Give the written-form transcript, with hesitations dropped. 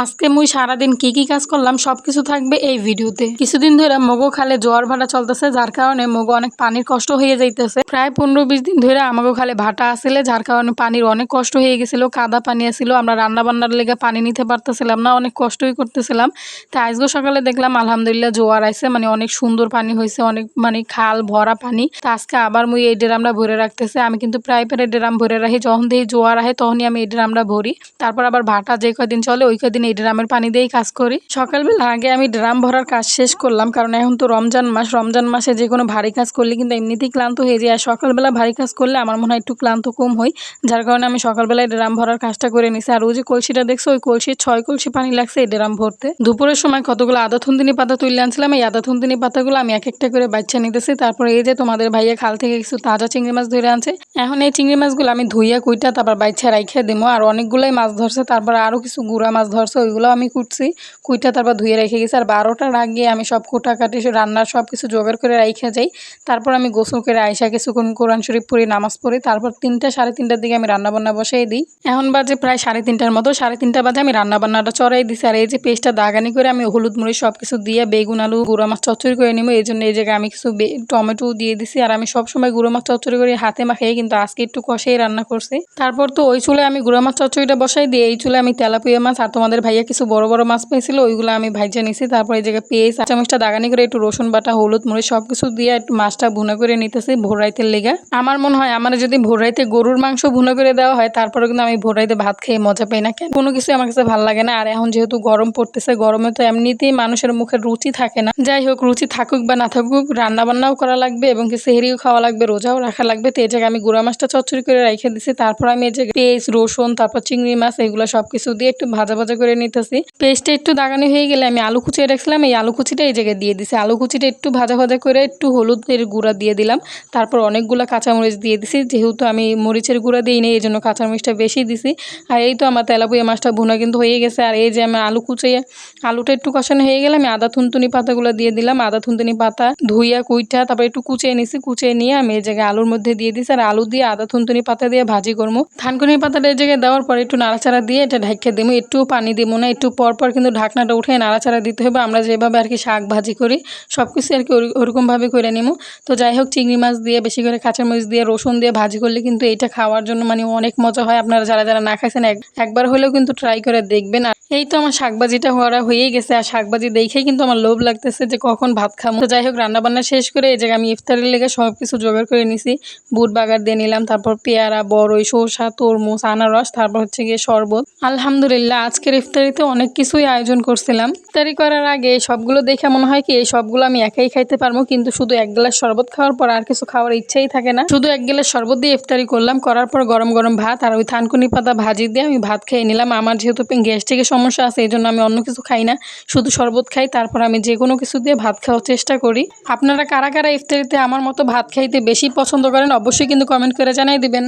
আজকে মুই সারাদিন কি কাজ করলাম সবকিছু থাকবে এই ভিডিওতে। কিছুদিন ধরে মগো খালে জোয়ার ভাটা চলতেছে, যার কারণে মগো অনেক পানির কষ্ট হয়ে যাইতেছে। প্রায় 15-20 দিন ধরে আমাগো খালে ভাটা আসলে, যার কারণে পানির অনেক কষ্ট হয়ে গেছিল। কাদা পানি আসছিল, আমরা রান্না বান্নার লেগে পানি নিতে পারতেছিলাম না, অনেক কষ্টই করতেছিলাম। তাই আজকে সকালে দেখলাম আলহামদুলিল্লাহ জোয়ার আইছে, মানে অনেক সুন্দর পানি হয়েছে, অনেক মানে খাল ভরা পানি। তা আজকে আবার মুই এই ড্রামটা ভরে রাখতেছে। আমি কিন্তু প্রায় ড্রাম ভরে রাখি, যখন দিয়ে জোয়ার আহে তখনই আমি এই ড্রামটা ভরি। তারপর আবার ভাটা যে কদিন চলে ওই কদিন এই ড্রামের পানি দিয়েই কাজ করি। সকালবেলা আগে আমি ড্রাম ভরার কাজ শেষ করলাম, কারণ এখন তো রমজান মাস, রমজান মাসে যে কোনো ভারী কাজ করলে কিন্তু এমনিতেই ক্লান্ত হয়ে যায়। আর সকালবেলা ভারী কাজ করলে আমার মনে হয় একটু ক্লান্ত কম হয়, যার কারণে আমি সকালবেলায় ড্রাম ভরার কাজটা করে নিছি। আর ওই যে কলসিটা দেখছো, ওই কলসির 6 কলসি পানি লাগছে এই ড্রাম ভরতে। দুপুরের সময় কতগুলো আদা থুন্দিনি পাতা তুলে আনছিলাম, এই আদা থুন্দিনি পাতাগুলো আমি এক একটা করে বাচ্চা নিতেছি। তারপরে এই যে তোমাদের ভাইয়া খাল থেকে কিছু তাজা চিংড়ি মাছ ধরে আনছে, এখন এই চিংড়ি মাছগুলো আমি ধুইয়া কুইটা তারপর বাচ্চা রাইখে দেবো। আর অনেকগুলোই মাছ ধরছে, তারপর আরও কিছু গুঁড়া মাছ ধরছে, ওইগুলো আমি কুটছি, কুইটা তারপর ধুয়ে রেখে গেছি। আর 12টার আগে আমি সব কুটাকাটি রান্নার সব কিছু জোগাড় করে রাইখে যাই। তারপর আমি গোসল করে আইসা কিছুক্ষণ কোরআন শরীফ পড়ি, নামাজ পড়ি। তারপর 3টা সাড়ে 3টার দিকে আমি রান্নাবান্না বসাই দিই। এখন বাজে প্রায় 3:30টার মতো, 3:30 বাজে আমি রান্নাবান্নাটা চড়াই দিছি। আর এই যে পেস্টটা দাগানি করে আমি হলুদ মরিচ সব কিছু দিয়ে বেগুন আলু গুঁড়া মাছ চচ্চড়ি করে নিবো, এই জন্য এই জায়গায় আমি কিছু টমেটো দিয়ে দিছি। আর আমি সবসময় গুঁড়ো মাছ চচ্চড়ি করে হাতে মাখাই, কিন্তু আজকে একটু কষেই রান্না করছি। তারপর তো ওই চুলে আমি গুঁড়া মাছ চচ্চড়িটা বসাই দিয়ে এই চুলে আমি তেলাপিয়া মাছ আর তোমাদের ভাইয়া কিছু বড় বড় মাছ পেয়েছিল, ওইগুলো আমি ভাইজা নিছি। তারপর এই জায়গায় পেঁয়াজ চামচটা দাগানি করে একটু রসুন বাটা হলুদ মরিচ সব কিছু দিয়ে একটু মাছটা ভুনা করে নিতেছি ভোর রাইতের লেগা। আমার মনে হয় আমার যদি ভোর রাইতে গরুর মাংস ভুনা করে দেওয়া হয়, তারপরে কিন্তু আমি ভোর রাইতে ভাত খেয়ে মজা পাই না, কেন কোনো কিছু আমার কাছে ভালো লাগে না। আর এখন যেহেতু গরম পড়তেছে, গরমে তো এমনিতেই মানুষের মুখের রুচি থাকে না। যাই হোক, রুচি থাকুক বা না থাকুক, রান্না বান্নাও করা লাগবে এবং কি সেহরিও খাওয়া লাগবে, রোজাও রাখা লাগবে। তো এই জায়গায় আমি গুঁড়া মাছটা চচ্চড়ি করে রেখে দিছি। তারপর আমি এই যে পেঁয়াজ রসুন তারপর চিংড়ি মাছ এগুলো সবকিছু দিয়ে একটু ভাজা ভাজা করে নিতেছি। পেস্টটা একটু দাগানি হয়ে গেলে আমি আলু কুচিয়ে রাখছিলাম, এই আলু কুচিটা এই জায়গায় দিয়ে দিছি। আলু কুচিটা একটু ভাজা ভাজা করে একটু হলুদের গুঁড়া দিয়ে দিলাম। তারপর অনেকগুলো কাঁচামরিচ দিয়ে দিছি, যেহেতু আমি মরিচের গুঁড়া দিই নি এই জন্য কাঁচামরিচটা বেশি দিছি। আর এই তো আমার তেলাপিয়া মাছটা ভুনা কিন্তু হয়ে গেছে। আর এই যে আমি আলু কুচিয়ে আলুটা একটু কষানো হয়ে গেলে আমি আদা থুনতুনি পাতাগুলো দিয়ে দিলাম। আদা থুনতুনি পাতা ধুইয়া কুইটা তারপর একটু কুচিয়ে নিছি, কুচিয়ে নিয়ে আমি এই জায়গায় আলুর মধ্যে দিয়ে দিছি। আর আলু দিয়ে আদা থুনতুনি পাতা দিয়ে ভাজি করবো। থানকুনির পাতাটা এই জায়গায় দেওয়ার পর একটু নাড়াচাড়া দিয়ে এটা ঢেকে দেবো, একটু পানি দেবো না, একটু পর পর কিন্তু ঢাকনাটা উঠে নাড়াচাড়া দিতে হবে। আমরা যেভাবে আর কি শাক ভাজি করি সব কিছু আর কি ওরকমভাবে করে নিবো। তো যাই হোক, চিংড়ি মাছ দিয়ে বেশি করে কাঁচামরিচ দিয়ে রসুন দিয়ে ভাজি করলে কিন্তু এটা খাওয়ার জন্য মানে অনেক মজা হয়। আপনারা যারা যারা না খাইছেন একবার হলেও কিন্তু ট্রাই করে দেখবেন। আর এই তো আমার শাকভাজিটা হয়েই গেছে, আর শাকভাজি দেখেই কিন্তু আমার লোভ লাগতেছে যে কখন ভাত খাবো। তো যাই হোক, রান্নাবান্না শেষ করে এই জায়গায় আমি ইফতারের লেগে সব কিছু জোগাড় করে নিছি। বুট বাগার দিয়ে নিলাম, তারপর পেয়ারা বড়ই শসা তরমুজ আনারস, তারপর হচ্ছে গিয়ে শরবত। আলহামদুলিল্লাহ আজকের ইফতারিতে অনেক কিছুই আয়োজন করছিলাম। ইফতারি করার আগে সবগুলো দেখে মনে হয় কি এই সবগুলো আমি একাই খাইতে পারবো, কিন্তু শুধু 1 গ্লাস শরবত খাওয়ার পর আর কিছু খাওয়ার ইচ্ছাই থাকে না। শুধু 1 গ্লাস শরবত দিয়ে ইফতারি করলাম, করার পর গরম গরম ভাত আর ওই থানকুনি পাতা ভাজি দিয়ে আমি ভাত খেয়ে নিলাম। আমার যেহেতু গ্যাস্ট্রিকের সমস্যা আছে এই জন্য আমি অন্য কিছু খাই না, শুধু শরবত খাই। তারপর আমি যে কোনো কিছু দিয়ে ভাত খাওয়ার চেষ্টা করি। আপনারা কারা কারা ইফতারিতে আমার মতো ভাত খাইতে বেশি পছন্দ করেন অবশ্যই কিন্তু কমেন্ট করে জানাই দিবেন।